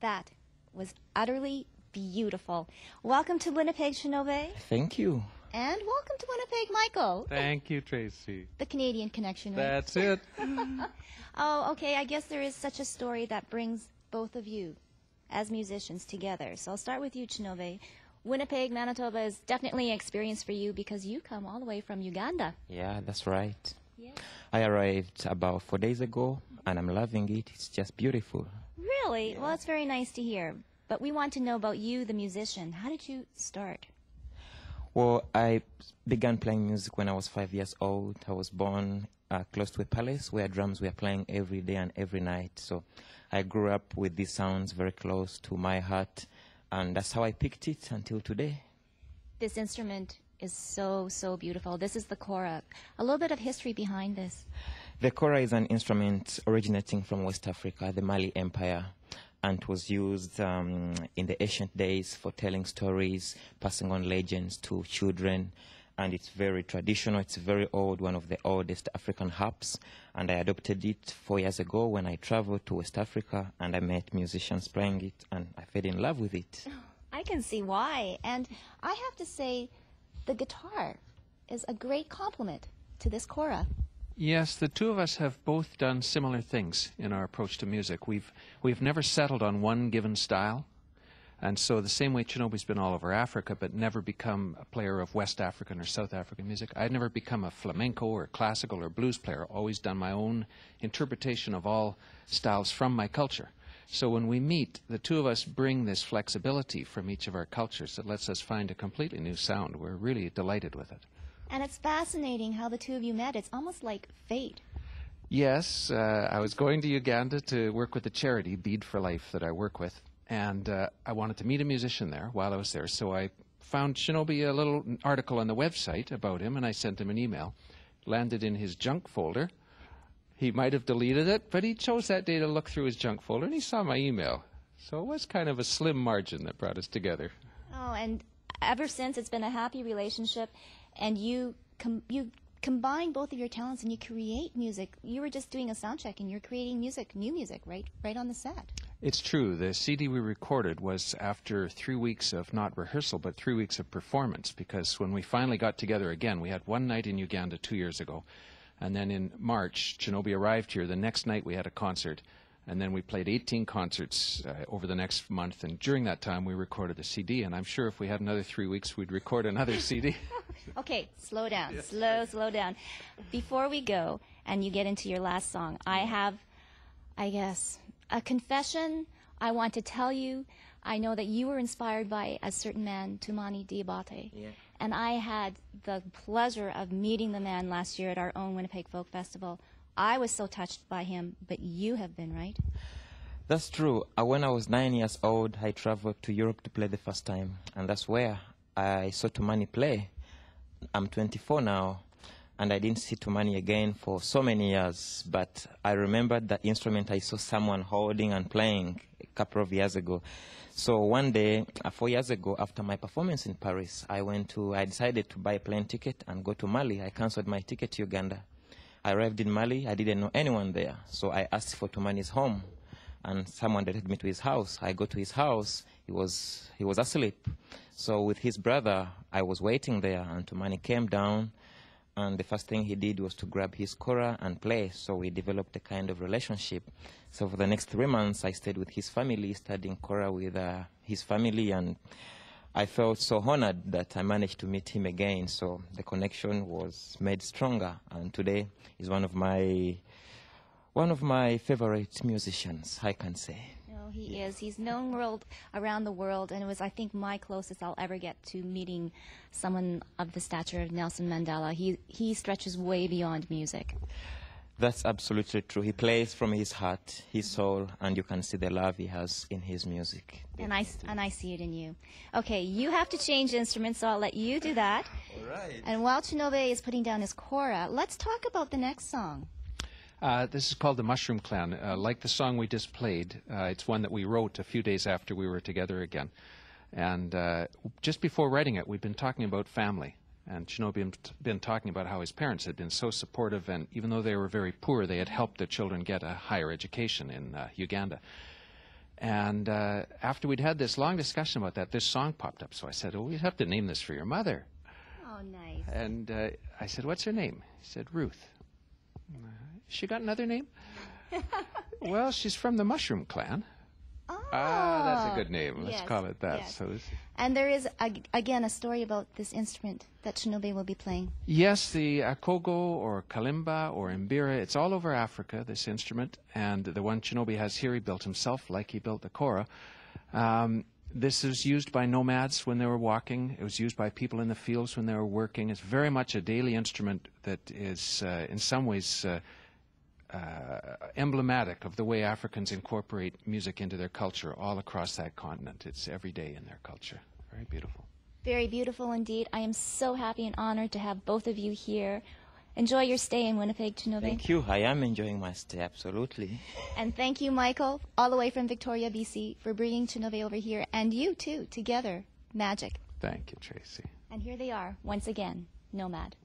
That was utterly beautiful. Welcome to Winnipeg, Kinobe. Thank you. And welcome to Winnipeg, Michael. Thank you, Tracy. The Canadian connection, right? That's it. Oh, okay. I guess there is such a story that brings both of you as musicians together. So I'll start with you, Kinobe. Winnipeg, Manitoba is definitely an experience for you because you come all the way from Uganda. Yeah, that's right. Yes. I arrived about 4 days ago, and I'm loving it. It's just beautiful. Really? Yeah. Well, it's very nice to hear. But we want to know about you, the musician. How did you start? Well, I began playing music when I was 5 years old. I was born close to a palace where drums were playing every day and every night. So I grew up with these sounds very close to my heart, and that's how I picked it until today. This instrument is so, so beautiful. This is the kora. A little bit of history behind this. The kora is an instrument originating from West Africa, the Mali Empire, and it was used in the ancient days for telling stories, passing on legends to children, and it's very traditional. It's very old, one of the oldest African harps, and I adopted it 4 years ago when I traveled to West Africa, and I met musicians playing it, and I fell in love with it. I can see why. And I have to say, the guitar is a great complement to this kora. Yes, the two of us have both done similar things in our approach to music. We've never settled on one given style. And so the same way Kinobe's been all over Africa, but never become a player of West African or South African music, I'd never become a flamenco or classical or blues player, always done my own interpretation of all styles from my culture. So when we meet, the two of us bring this flexibility from each of our cultures that lets us find a completely new sound. We're really delighted with it. And it's fascinating how the two of you met. It's almost like fate. Yes, I was going to Uganda to work with a charity, Bead for Life, that I work with. And I wanted to meet a musician there while I was there. So I found Kinobe a little article on the website about him, and I sent him an email. Landed in his junk folder. He might have deleted it, but he chose that day to look through his junk folder, and he saw my email. So it was kind of a slim margin that brought us together. Oh, and ever since, it's been a happy relationship, and you combine both of your talents and you create music. You were just doing a sound check, and you're creating music, new music, right on the set. It's true. The CD we recorded was after 3 weeks of not rehearsal, but 3 weeks of performance, because when we finally got together again, we had one night in Uganda 2 years ago. And then in March, Kinobe arrived here. The next night we had a concert. And then we played 18 concerts over the next month. And during that time, we recorded a CD. And I'm sure if we had another 3 weeks, we'd record another CD. Okay, slow down. Yes. Slow down. Before we go and you get into your last song, I have, I guess, a confession I want to tell you. I know that you were inspired by a certain man, Tumani Diabate. Yeah. And I had the pleasure of meeting the man last year at our own Winnipeg Folk Festival. I was so touched by him, but you have been, right? That's true. When I was 9 years old, I traveled to Europe to play the first time, and that's where I saw Tumani play. I'm 24 now, and I didn't see Tumani again for so many years, but I remembered that instrument I saw someone holding and playing a couple of years ago. So one day, 4 years ago, after my performance in Paris, I decided to buy a plane ticket and go to Mali. I cancelled my ticket to Uganda. I arrived in Mali. I didn't know anyone there, so I asked for Tumani's home, and someone directed me to his house. I go to his house. He was asleep. So with his brother, I was waiting there, and Tumani came down, and the first thing he did was to grab his kora and play. So we developed a kind of relationship. So for the next 3 months, I stayed with his family, studying kora with his family, and I felt so honored that I managed to meet him again. So the connection was made stronger, and today is one of my favorite musicians, I can say. No, he is. He's known around the world, and it was, I think, my closest I'll ever get to meeting someone of the stature of Nelson Mandela. He stretches way beyond music. That's absolutely true. He plays from his heart, his soul, and you can see the love he has in his music. And I see it in you. Okay, you have to change instruments, so I'll let you do that. All right. And while Kinobe is putting down his kora, let's talk about the next song. This is called The Mushroom Clan. Like the song we just played, it's one that we wrote a few days after we were together again. And just before writing it, we've been talking about family. And Kinobe had been talking about how his parents had been so supportive, and even though they were very poor, they had helped their children get a higher education in Uganda. And after we'd had this long discussion about that, this song popped up. So I said, "Oh, we'd have to name this for your mother." Oh, nice. And I said, "What's her name?" He said, "Ruth." She got another name? Well, she's from the Mushroom Clan. Oh, that's a good name. Let's yes, call it that. yes. So And there is, again, a story about this instrument that Kinobe will be playing. yes, the Kogo or kalimba or mbira, it's all over Africa, this instrument. And the one Kinobe has here, he built himself, like he built the kora. This is used by nomads when they were walking. It was used by people in the fields when they were working. It's very much a daily instrument that is, in some ways, emblematic of the way Africans incorporate music into their culture all across that continent. It's every day in their culture. Very beautiful. Very beautiful indeed. I am so happy and honored to have both of you here. Enjoy your stay in Winnipeg, Kinobe. Thank you. I am enjoying my stay, absolutely. And thank you, Michael, all the way from Victoria, BC, for bringing Kinobe over here. And you, too, together. Magic. Thank you, Tracy. And here they are, once again, Nomad.